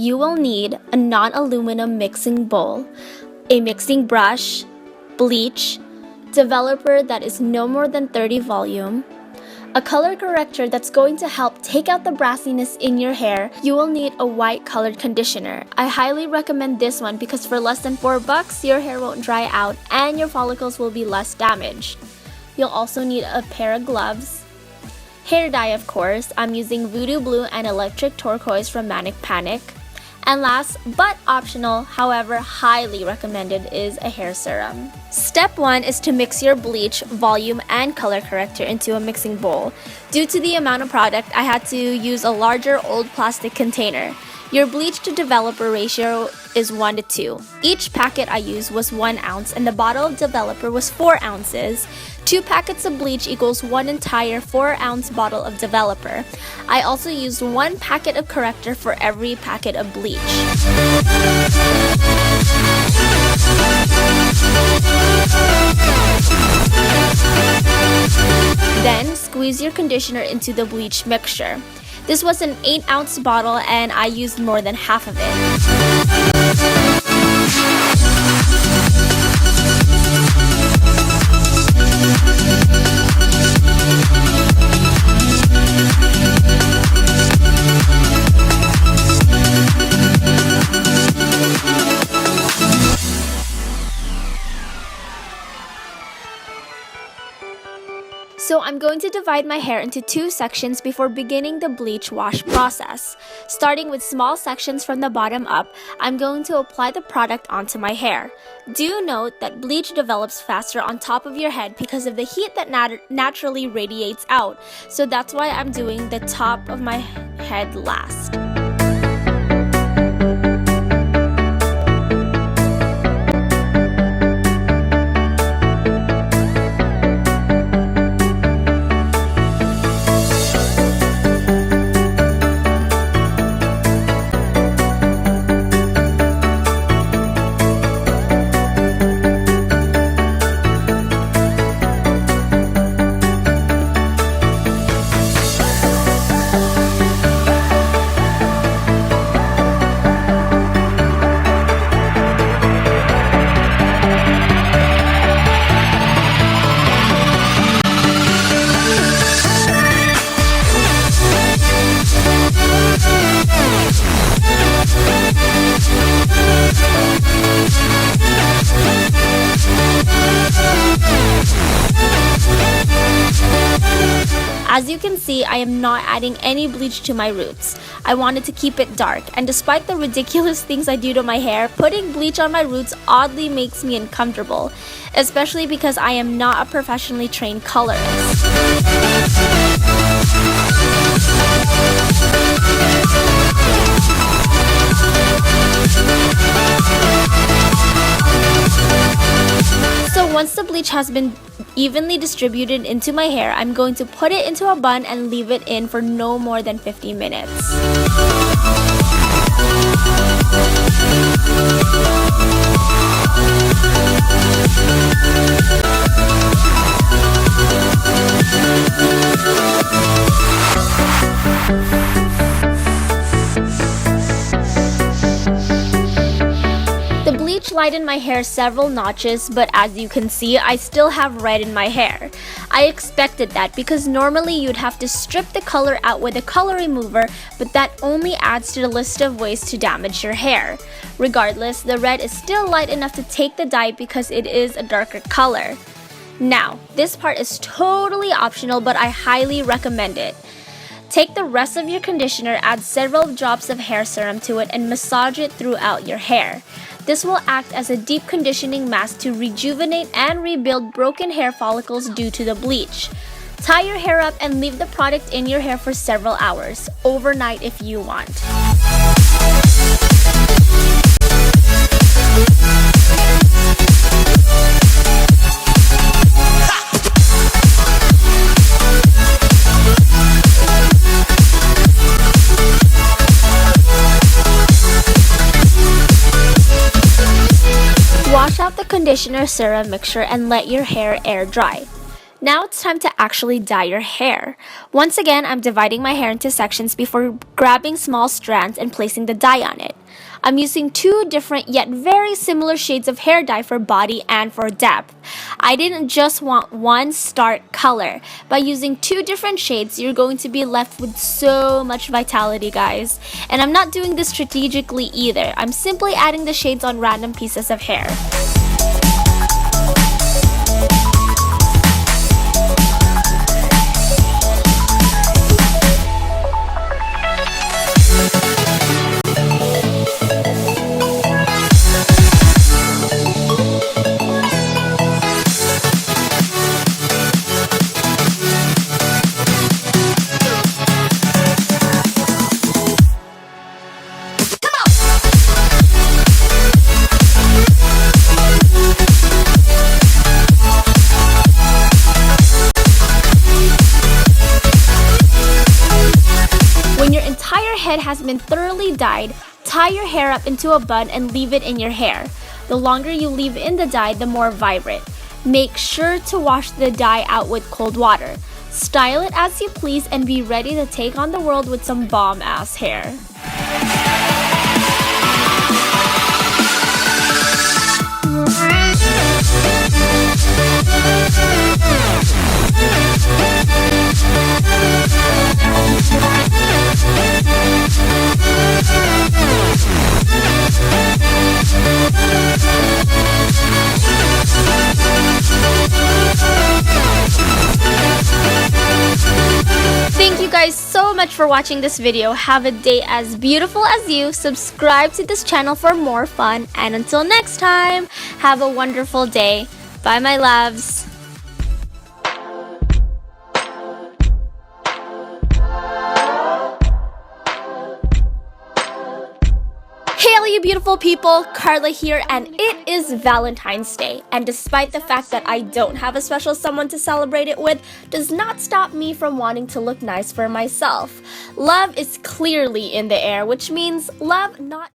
you will need a non-aluminum mixing bowl, a mixing brush, bleach, developer that is no more than 30 volume, a color corrector that's going to help take out the brassiness in your hair. You will need a white colored conditioner. I highly recommend this one because for less than $4, your hair won't dry out and your follicles will be less damaged. You'll also need a pair of gloves, hair dye of course. I'm using Voodoo Blue and Electric Turquoise from Manic Panic. And last but optional, however highly recommended, is a hair serum. Step 1 is to mix your bleach, volume, and color corrector into a mixing bowl. Due to the amount of product, I had to use a larger old plastic container. Your bleach to developer ratio is 1 to 2. Each packet I used was 1 ounce and the bottle of developer was 4 ounces. 2 packets of bleach equals 1 entire 4-ounce bottle of developer. I also used 1 packet of corrector for every packet of bleach. Then, squeeze your conditioner into the bleach mixture. This was an 8-ounce bottle and I used more than half of it. So I'm going to divide my hair into 2 sections before beginning the bleach wash process. Starting with small sections from the bottom up, I'm going to apply the product onto my hair. Do note that bleach develops faster on top of your head because of the heat that naturally radiates out. So that's why I'm doing the top of my head last. As you can see, I am not adding any bleach to my roots. I wanted to keep it dark, and despite the ridiculous things I do to my hair, putting bleach on my roots oddly makes me uncomfortable, especially because I am not a professionally trained colorist. So once the bleach has been evenly distributed into my hair, I'm going to put it into a bun and leave it in for no more than 15 minutes. Lightened my hair several notches, but as you can see, I still have red in my hair. I expected that because normally you'd have to strip the color out with a color remover, but that only adds to the list of ways to damage your hair. Regardless, the red is still light enough to take the dye because it is a darker color. Now, this part is totally optional, but I highly recommend it. Take the rest of your conditioner, add several drops of hair serum to it, and massage it throughout your hair. This will act as a deep conditioning mask to rejuvenate and rebuild broken hair follicles due to the bleach. Tie your hair up and leave the product in your hair for several hours, overnight if you want. Wash out the conditioner serum mixture and let your hair air dry. Now it's time to actually dye your hair. Once again, I'm dividing my hair into sections before grabbing small strands and placing the dye on it. I'm using two different yet very similar shades of hair dye for body and for depth. I didn't just want one stark color. By using two different shades, you're going to be left with so much vitality, guys. And I'm not doing this strategically either. I'm simply adding the shades on random pieces of hair. Head has been thoroughly dyed, tie your hair up into a bun and leave it in your hair. The longer you leave in the dye, the more vibrant. Make sure to wash the dye out with cold water. Style it as you please and be ready to take on the world with some bomb-ass hair. Thank you guys so much for watching this video. Have a day as beautiful as you. Subscribe to this channel for more fun. And until next time, have a wonderful day. Bye, my loves. Hey all you beautiful people, Carla here, and it is Valentine's Day. And despite the fact that I don't have a special someone to celebrate it with, does not stop me from wanting to look nice for myself. Love is clearly in the air, which means love not